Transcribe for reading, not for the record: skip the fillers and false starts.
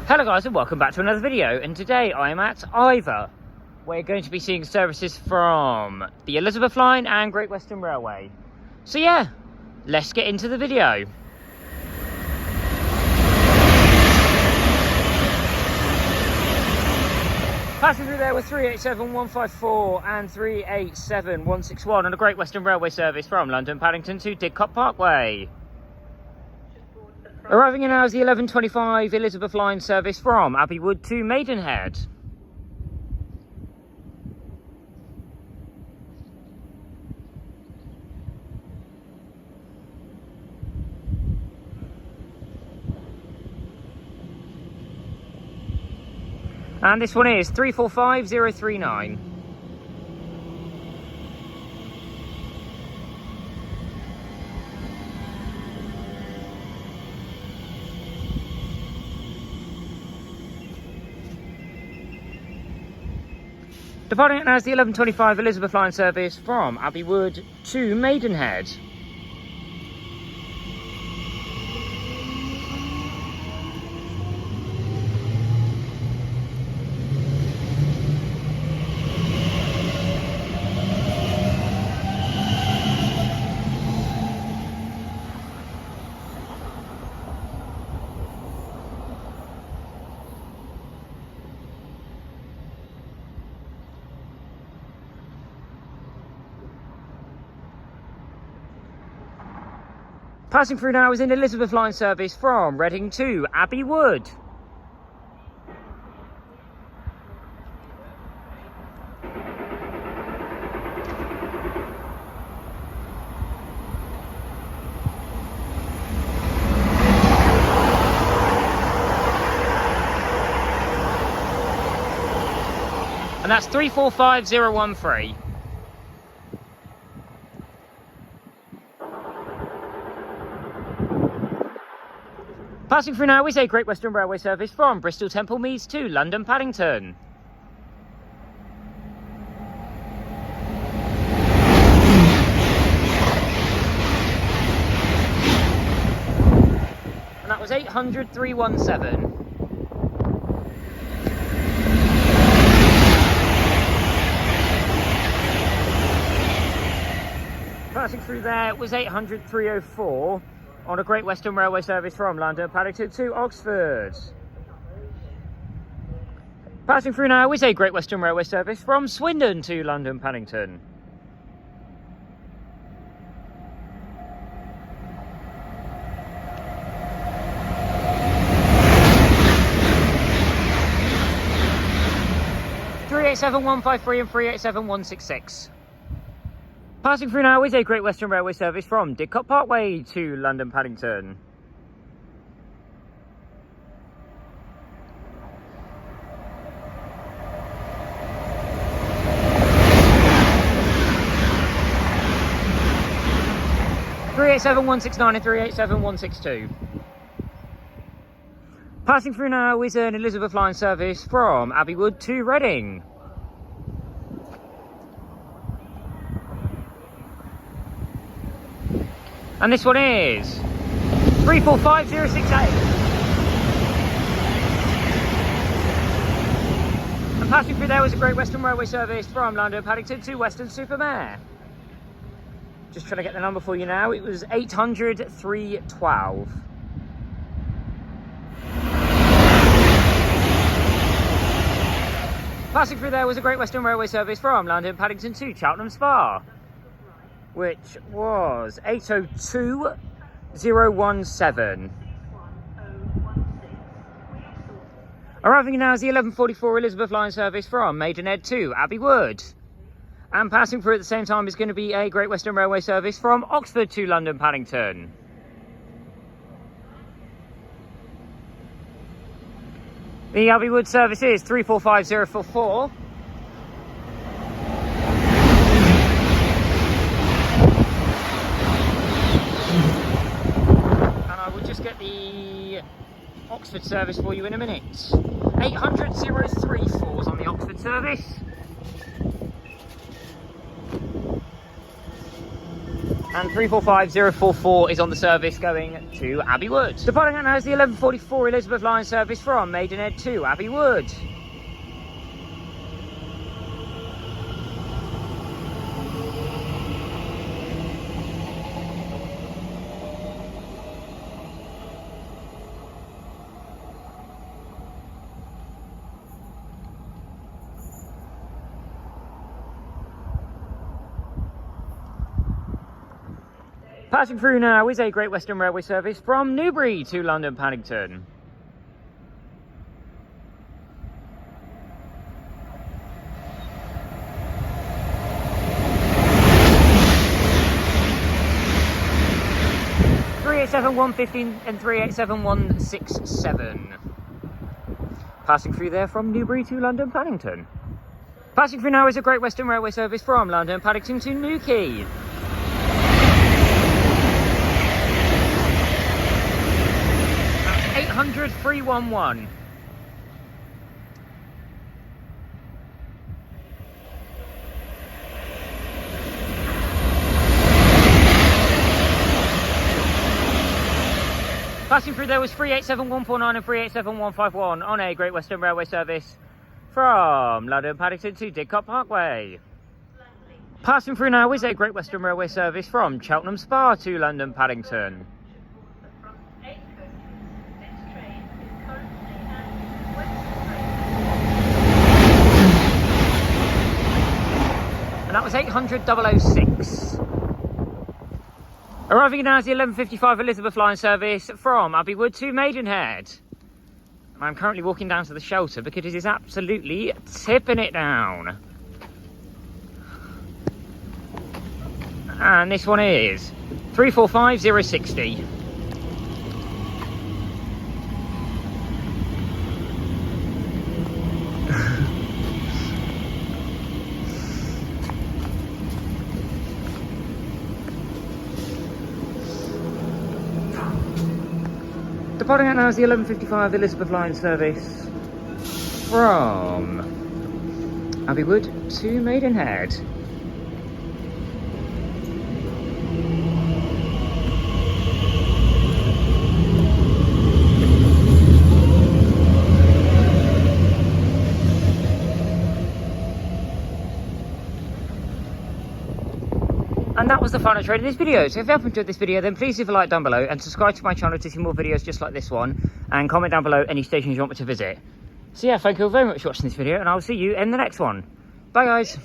Hello guys and welcome back to another video, and today I am at Iver. We're going to be seeing services from the Elizabeth Line and Great Western Railway. So yeah, let's get into the video. Passing through there with 387-154 and 387-161 on a Great Western Railway service from London Paddington to Didcot Parkway. Arriving in now is the 11:25 Elizabeth Line service from Abbey Wood to Maidenhead. And this one is 345039. Departing it now is the 11:25 Elizabeth Line service from Abbey Wood to Maidenhead. Passing through now is an Elizabeth Line service from Reading to Abbey Wood. And that's 345013. Passing through now is a Great Western Railway service from Bristol Temple Meads to London Paddington. And that was 800-317. Passing through there was 800-304. On a Great Western Railway service from London Paddington to Oxford. Passing through now is a Great Western Railway service from Swindon to London Paddington. (387-153) and 387-166. Passing through now is a Great Western Railway service from Didcot Parkway to London Paddington. (387-169) and 387-162. Passing through now is an Elizabeth Line service from Abbey Wood to Reading. And this one is 345068. And passing through there was a Great Western Railway service from London Paddington to Weston-super-Mare. Just trying to get the number for you now. It was 800-312. Passing through there was a Great Western Railway service from London Paddington to Cheltenham Spa, which was 802-017. Arriving now is the 11:44 Elizabeth Line service from Maidenhead to Abbey Wood. And passing through at the same time is going to be a Great Western Railway service from Oxford to London Paddington. The Abbey Wood service is 345044. Get the Oxford service for you in a minute. 800-034 on the Oxford service. And 345044 is on the service going to Abbey Wood. Departing out now is the 1144 Elizabeth line service from Maidenhead to Abbey Wood. Passing through now is a Great Western Railway service from Newbury to London Paddington. (387-115) and (387-167). Passing through there from Newbury to London Paddington. Passing through now is a Great Western Railway service from London Paddington to Newquay. That's 800-311. Passing through there was 387-149 and 387-151 on a Great Western Railway service from London Paddington to Didcot Parkway. Passing through now is a Great Western Railway service from Cheltenham Spa to London Paddington. And that was 800-006. Arriving now is the 1155 Elizabeth line service from Abbey Wood to Maidenhead. I'm currently walking down to the shelter because it is absolutely tipping it down. And this one is 345060. Departing out now is the 1155 Elizabeth line service from Abbey Wood to Maidenhead. And that was the final trade in this video. So if you have enjoyed this video, then please leave a like down below and subscribe to my channel to see more videos just like this one, and comment down below any stations you want me to visit. So yeah, thank you very much for watching this video, and I'll see you in the next one. Bye guys.